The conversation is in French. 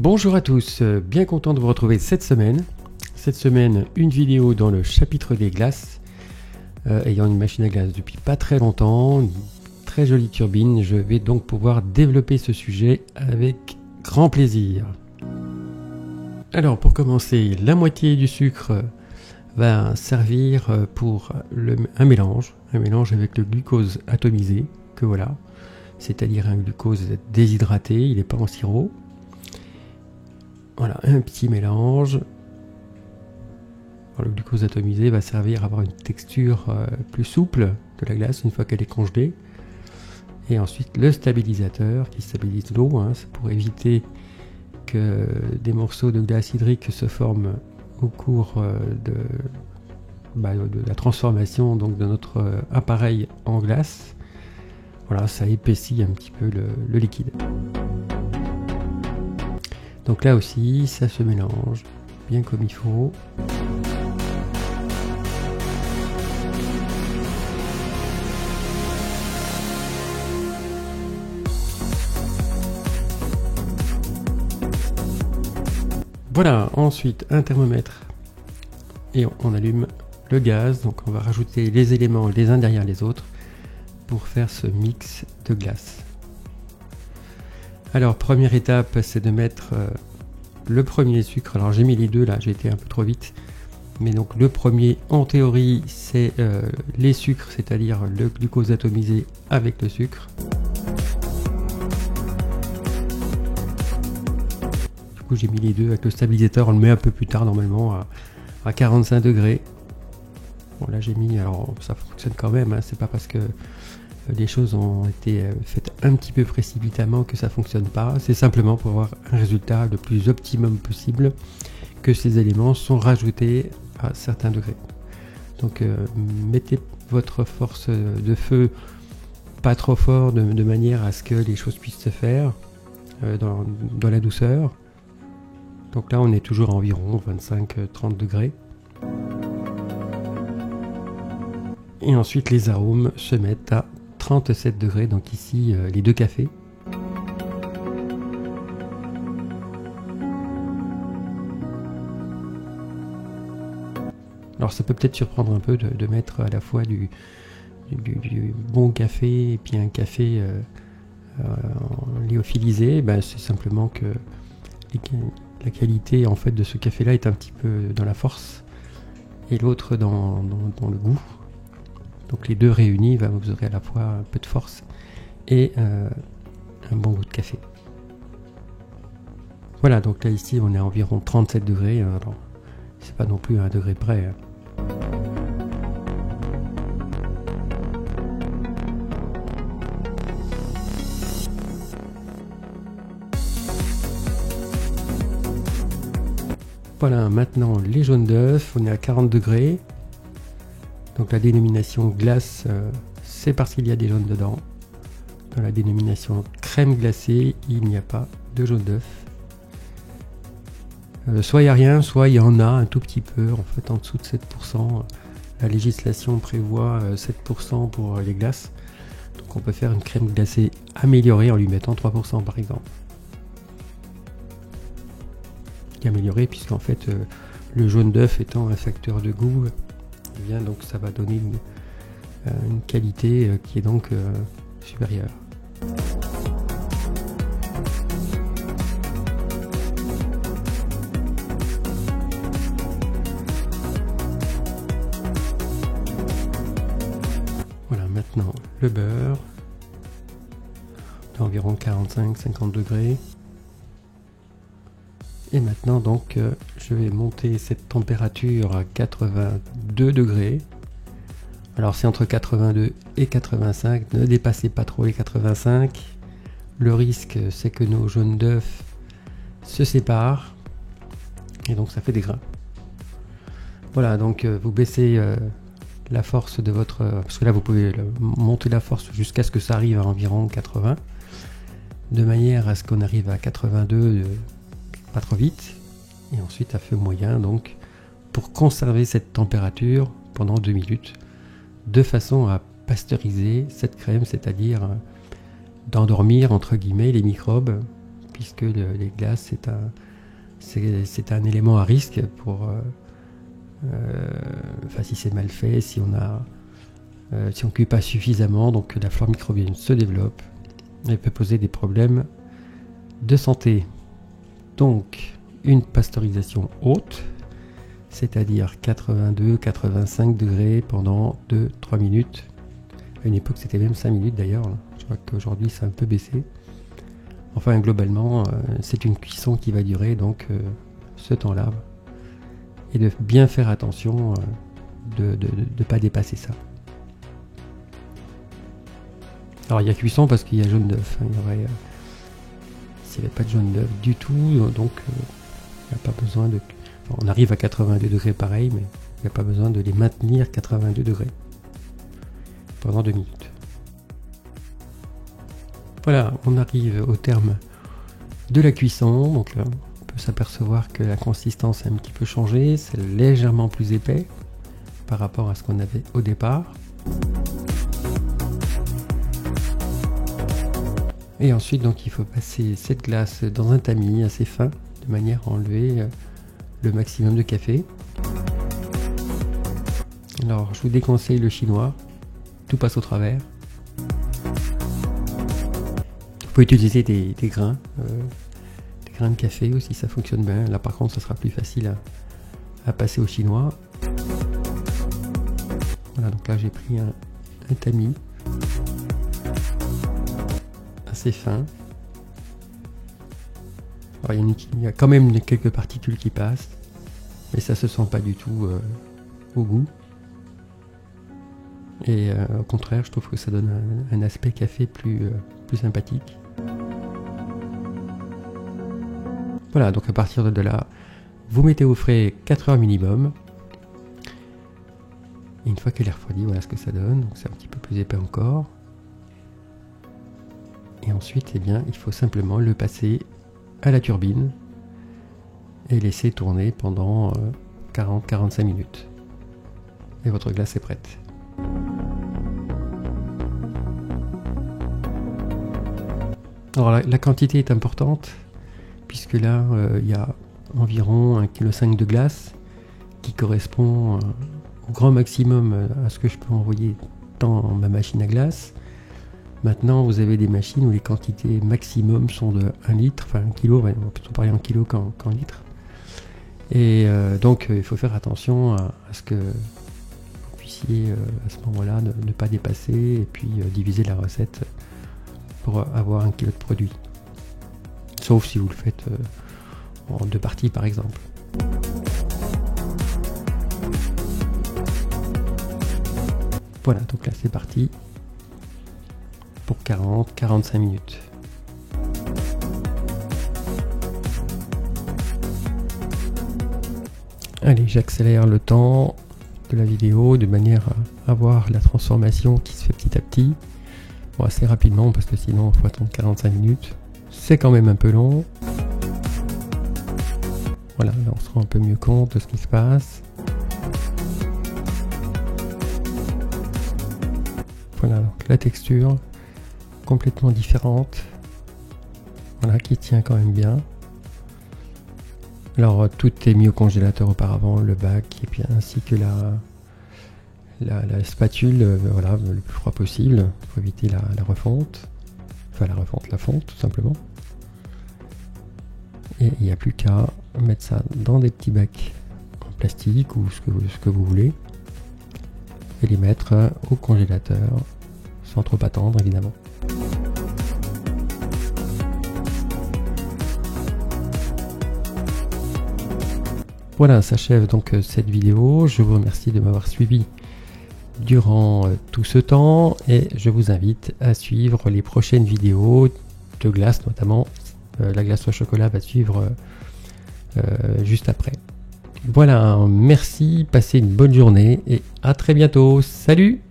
Bonjour à tous, bien content de vous retrouver cette semaine. Cette semaine, une vidéo dans le chapitre des glaces. Ayant une machine à glace depuis pas très longtemps, une très jolie turbine, je vais donc pouvoir développer ce sujet avec grand plaisir. Alors pour commencer, la moitié du sucre va servir pour un mélange avec le glucose atomisé, que voilà, c'est-à-dire un glucose déshydraté, il n'est pas en sirop. Voilà, un petit mélange. Le glucose atomisé va servir à avoir une texture plus souple de la glace une fois qu'elle est congelée. Et ensuite le stabilisateur qui stabilise l'eau, c'est pour éviter que des morceaux de glace hydrique se forment au cours de la transformation donc, de notre appareil en glace. Voilà, ça épaissit un petit peu le liquide. Donc là aussi, ça se mélange bien comme il faut. Voilà, ensuite un thermomètre et on allume le gaz. Donc on va rajouter les éléments les uns derrière les autres pour faire ce mix de glace. Alors première étape, c'est de mettre le premier sucre. Alors j'ai mis les deux là, j'ai été un peu trop vite. Mais donc le premier en théorie c'est les sucres, c'est-à-dire le glucose atomisé avec le sucre. J'ai mis les deux avec le stabilisateur, on le met un peu plus tard normalement à 45 degrés. Bon là j'ai mis, alors ça fonctionne quand même, c'est pas parce que les choses ont été faites un petit peu précipitamment que ça fonctionne pas, c'est simplement pour avoir un résultat le plus optimum possible, que ces éléments sont rajoutés à certains degrés. Donc mettez votre force de feu pas trop fort de manière à ce que les choses puissent se faire dans la douceur. Donc là on est toujours à environ 25-30 degrés. Et ensuite les arômes se mettent à 37 degrés, donc ici les 2 cafés. Alors ça peut peut-être surprendre un peu de mettre à la fois du bon café et puis un café lyophilisé. C'est simplement que la qualité en fait de ce café là est un petit peu dans la force et l'autre dans le goût. Donc les deux réunis, vous aurez à la fois un peu de force et un bon goût de café. Voilà, donc là ici on est à environ 37 degrés, alors c'est pas non plus à 1 degré près. Voilà, maintenant les jaunes d'œufs, on est à 40 degrés. Donc la dénomination glace, c'est parce qu'il y a des jaunes dedans. Dans la dénomination crème glacée, il n'y a pas de jaune d'œuf. Soit il n'y a rien, soit il y en a un tout petit peu, en fait en dessous de 7%. La législation prévoit 7% pour les glaces. Donc on peut faire une crème glacée améliorée en lui mettant 3% par exemple. Améliorée puisqu'en fait le jaune d'œuf étant un facteur de goût, donc ça va donner une qualité qui est donc supérieure. Voilà, maintenant le beurre d'environ 45-50 degrés. Et maintenant donc je vais monter cette température à 82 degrés. Alors c'est entre 82 et 85, ne dépassez pas trop les 85. Le risque c'est que nos jaunes d'œufs se séparent et donc ça fait des grains. Voilà, donc vous baissez la force de votre... parce que là vous pouvez monter la force jusqu'à ce que ça arrive à environ 80, de manière à ce qu'on arrive à 82 pas trop vite, et ensuite à feu moyen, donc pour conserver cette température pendant 2 minutes, de façon à pasteuriser cette crème, c'est-à-dire d'endormir entre guillemets les microbes puisque les glaces c'est un élément à risque pour si c'est mal fait, si on cuit pas suffisamment, donc la flore microbienne se développe et peut poser des problèmes de santé. Donc une pasteurisation haute, c'est-à-dire 82-85 degrés pendant 2-3 minutes. À une époque c'était même 5 minutes d'ailleurs, je crois qu'aujourd'hui ça a un peu baissé. Enfin globalement c'est une cuisson qui va durer donc ce temps-là, et de bien faire attention de ne pas dépasser ça. Alors il y a cuisson parce qu'il y a jaune d'œuf, il y aurait s'il n'y avait pas de jaune d'œuf du tout, donc il n'y a pas besoin de... On arrive à 82 degrés pareil, mais il n'y a pas besoin de les maintenir 82 degrés pendant 2 minutes. Voilà, on arrive au terme de la cuisson. Donc là, on peut s'apercevoir que la consistance a un petit peu changé, c'est légèrement plus épais par rapport à ce qu'on avait au départ. Et ensuite, donc, il faut passer cette glace dans un tamis assez fin, de manière à enlever le maximum de café. Alors, je vous déconseille le chinois, tout passe au travers. Vous pouvez utiliser des grains de café aussi, ça fonctionne bien. Là, par contre, ça sera plus facile à passer au chinois. Voilà, donc là, j'ai pris un tamis assez fin. Alors, il y a quand même quelques particules qui passent, mais ça se sent pas du tout au goût. Et au contraire, je trouve que ça donne un aspect café plus sympathique. Voilà, donc à partir de là, vous mettez au frais 4 heures minimum. Et une fois qu'elle est refroidie, voilà ce que ça donne. Donc c'est un petit peu plus épais encore. Et ensuite, eh bien, il faut simplement le passer à la turbine et laisser tourner pendant 40-45 minutes. Et votre glace est prête. Alors la quantité est importante, puisque là, il y a environ 1,5 kg de glace qui correspond au grand maximum à ce que je peux envoyer dans ma machine à glace. Maintenant, vous avez des machines où les quantités maximum sont de 1 litre, enfin 1 kg, on va plutôt parler en kilo qu'en litre. Et donc, il faut faire attention à ce que vous puissiez, à ce moment-là, ne pas dépasser et puis diviser la recette pour avoir 1 kg de produit. Sauf si vous le faites en 2 parties, par exemple. Voilà, donc là, c'est parti pour 40-45 minutes. Allez, j'accélère le temps de la vidéo de manière à voir la transformation qui se fait petit à petit. Bon, assez rapidement parce que sinon il faut attendre 45 minutes. C'est quand même un peu long. Voilà, là on se rend un peu mieux compte de ce qui se passe. Voilà, donc la texture complètement différente. Voilà, qui tient quand même bien. Alors tout est mis au congélateur auparavant, le bac et puis ainsi que la spatule, voilà, le plus froid possible pour éviter la refonte. Enfin la fonte tout simplement. Et il n'y a plus qu'à mettre ça dans des petits bacs en plastique ou ce que vous voulez et les mettre au congélateur sans trop attendre évidemment. Voilà, s'achève donc cette vidéo. Je vous remercie de m'avoir suivi durant tout ce temps et je vous invite à suivre les prochaines vidéos de glace, notamment la glace au chocolat va suivre juste après. Voilà, merci, passez une bonne journée et à très bientôt. Salut!